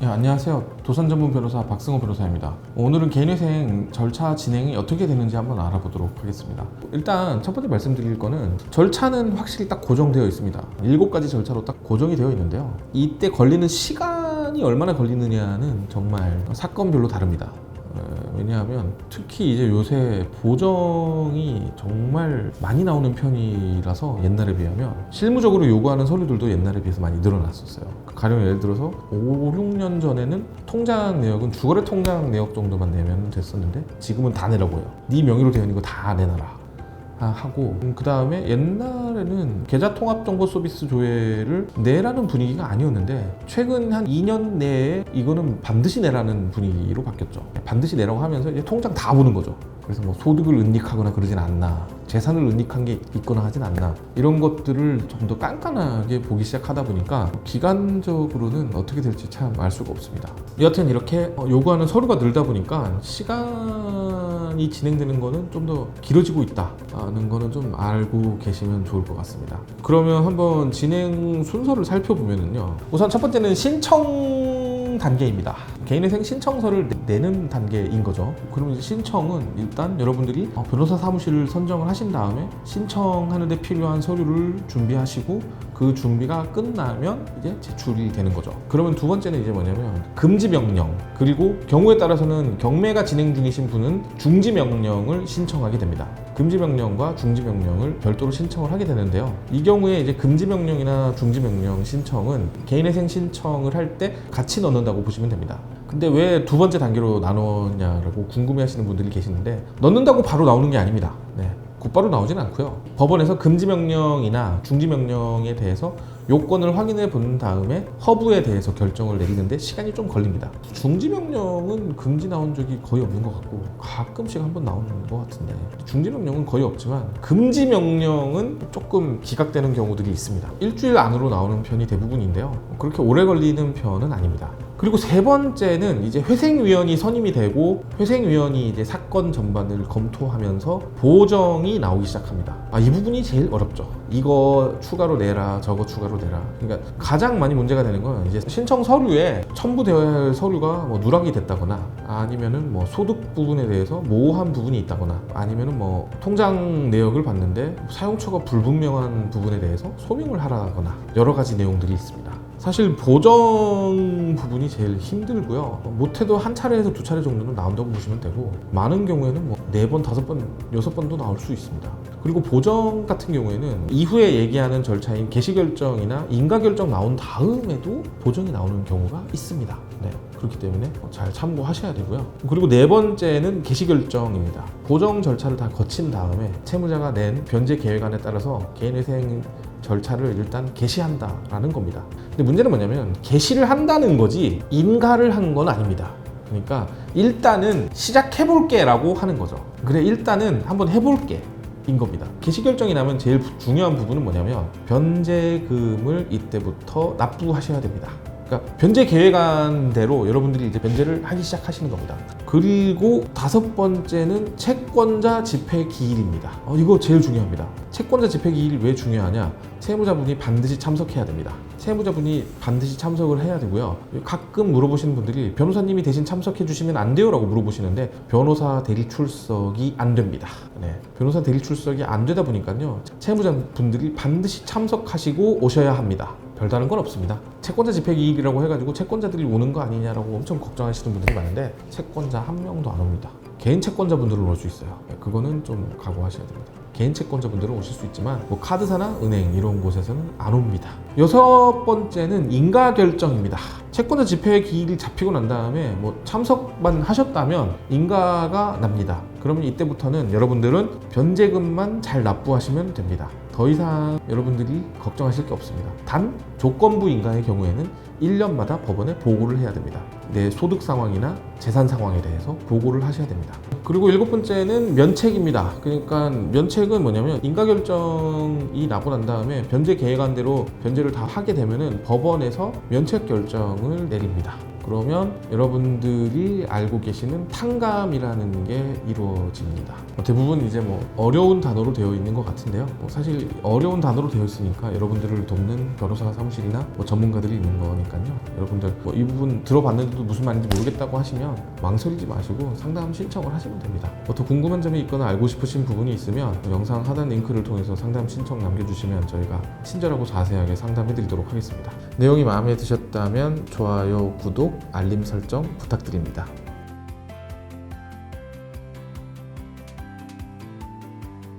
네, 안녕하세요. 도산 전문 변호사 박승호 변호사입니다. 오늘은 개인회생 절차 진행이 어떻게 되는지 한번 알아보도록 하겠습니다. 일단 첫 번째 말씀드릴 거는 절차는 확실히 딱 고정되어 있습니다. 7가지 절차로 딱 고정이 되어 있는데요. 이때 걸리는 시간이 얼마나 걸리느냐는 정말 사건별로 다릅니다. 왜냐하면 특히 이제 요새 보정이 정말 많이 나오는 편이라서 옛날에 비하면 실무적으로 요구하는 서류들도 옛날에 비해서 많이 늘어났었어요. 가령 예를 들어서 5, 6년 전에는 통장 내역은 주거래 통장 내역 정도만 내면 됐었는데 지금은 다 내라고 해요. 네 명의로 되어 있는 거 다 내놔라 하고, 그 다음에 옛날에는 계좌통합정보 서비스 조회를 내라는 분위기가 아니었는데 최근 한 2년 내에 이거는 반드시 내라는 분위기로 바뀌었죠. 반드시 내라고 하면서 이제 통장 다 보는 거죠. 그래서 뭐 소득을 은닉하거나 그러진 않나, 재산을 은닉한 게 있거나 하진 않나, 이런 것들을 좀 더 깐깐하게 보기 시작하다 보니까 기간적으로는 어떻게 될지 참 알 수가 없습니다. 여하튼 이렇게 요구하는 서류가 늘다 보니까 시간이 진행되는 거는 좀 더 길어지고 있다는 거는 좀 알고 계시면 좋을 것 같습니다. 그러면 한번 진행 순서를 살펴보면요. 우선 첫 번째는 신청 단계입니다. 개인회생 신청서를 내는 단계인 거죠. 그러면 이제 신청은 일단 여러분들이 변호사 사무실을 선정을 하신 다음에 신청하는 데 필요한 서류를 준비하시고 그 준비가 끝나면 이제 제출이 되는 거죠. 그러면 두 번째는 이제 뭐냐면 금지 명령, 그리고 경우에 따라서는 경매가 진행 중이신 분은 중지 명령을 신청하게 됩니다. 금지 명령과 중지 명령을 별도로 신청을 하게 되는데요. 이 경우에 이제 금지 명령이나 중지 명령 신청은 개인회생 신청을 할 때 같이 넣는다고 보시면 됩니다. 근데 왜 두 번째 단계로 나눴냐라고 궁금해 하시는 분들이 계시는데, 넣는다고 바로 나오는 게 아닙니다. 네, 곧바로 나오진 않고요. 법원에서 금지명령이나 중지명령에 대해서 요건을 확인해 본 다음에 허브에 대해서 결정을 내리는데 시간이 좀 걸립니다. 중지명령은 금지 나온 적이 거의 없는 것 같고 가끔씩 한번 나오는 것 같은데, 중지명령은 거의 없지만 금지명령은 조금 기각되는 경우들이 있습니다. 일주일 안으로 나오는 편이 대부분인데요. 그렇게 오래 걸리는 편은 아닙니다. 그리고 세 번째는 이제 회생위원이 선임이 되고 회생위원이 이제 사건 전반을 검토하면서 보정이 나오기 시작합니다. 이 부분이 제일 어렵죠. 이거 추가로 내라, 저거 추가로 내라. 그러니까 가장 많이 문제가 되는 건 이제 신청 서류에 첨부되어야 할 서류가 뭐 누락이 됐다거나, 아니면은 뭐 소득 부분에 대해서 모호한 부분이 있다거나, 아니면은 뭐 통장 내역을 봤는데 사용처가 불분명한 부분에 대해서 소명을 하라거나, 여러 가지 내용들이 있습니다. 사실 보정 부분이 제일 힘들고요. 못해도 한 차례에서 두 차례 정도는 나온다고 보시면 되고, 많은 경우에는 뭐 4번, 5번, 6번도 나올 수 있습니다. 그리고 보정 같은 경우에는 이후에 얘기하는 절차인 개시결정이나 인가결정 나온 다음에도 보정이 나오는 경우가 있습니다. 네, 그렇기 때문에 잘 참고하셔야 되고요. 그리고 네 번째는 개시결정입니다. 보정 절차를 다 거친 다음에 채무자가 낸 변제 계획안에 따라서 개인회생 절차를 일단 개시한다라는 겁니다. 근데 문제는 뭐냐면 개시를 한다는 거지 인가를 한 건 아닙니다. 그러니까 일단은 시작해볼게 라고 하는 거죠. 그래, 일단은 한번 해볼게 인 겁니다. 개시결정이 나면 제일 중요한 부분은 뭐냐면 변제금을 이때부터 납부하셔야 됩니다. 그러니까 변제 계획안대로 여러분들이 이제 변제를 하기 시작하시는 겁니다. 그리고 5번째는 채권자 집행 기일입니다. 이거 제일 중요합니다. 채권자 집행 기일이 왜 중요하냐? 채무자분이 반드시 참석해야 됩니다. 채무자분이 반드시 참석을 해야 되고요. 가끔 물어보시는 분들이 변호사님이 대신 참석해 주시면 안 돼요? 라고 물어보시는데, 변호사 대리 출석이 안 됩니다. 네, 변호사 대리 출석이 안 되다 보니까요, 채무자분들이 반드시 참석하시고 오셔야 합니다. 별다른 건 없습니다. 채권자 집행이익이라고 해가지고 채권자들이 오는 거 아니냐라고 엄청 걱정하시는 분들이 많은데, 채권자 한 명도 안 옵니다. 개인 채권자분들은 올 수 있어요. 그거는 좀 각오하셔야 됩니다. 개인 채권자분들은 오실 수 있지만 뭐 카드사나 은행 이런 곳에서는 안 옵니다. 6번째는 인가결정입니다. 채권자 집행 기일이 잡히고 난 다음에 뭐 참석만 하셨다면 인가가 납니다. 그러면 이때부터는 여러분들은 변제금만 잘 납부하시면 됩니다. 더 이상 여러분들이 걱정하실 게 없습니다. 단 조건부 인가의 경우에는 1년마다 법원에 보고를 해야 됩니다. 내 소득 상황이나 재산 상황에 대해서 보고를 하셔야 됩니다. 그리고 7번째는 면책입니다. 그러니까 면책은 뭐냐면 인가결정이 나고 난 다음에 변제 계획안대로 변제를 다 하게 되면은 법원에서 면책 결정을 내립니다. 그러면 여러분들이 알고 계시는 탕감이라는 게 이루어집니다. 대부분 이제 뭐 어려운 단어로 되어 있는 것 같은데요. 사실 어려운 단어로 되어 있으니까 여러분들을 돕는 변호사 사무실이나 뭐 전문가들이 있는 거니까요. 여러분들 뭐 이 부분 들어봤는데도 무슨 말인지 모르겠다고 하시면 망설이지 마시고 상담 신청을 하시면 됩니다. 더 궁금한 점이 있거나 알고 싶으신 부분이 있으면 영상 하단 링크를 통해서 상담 신청 남겨주시면 저희가 친절하고 자세하게 상담해드리도록 하겠습니다. 내용이 마음에 드셨다면 좋아요, 구독, 알림 설정 부탁드립니다.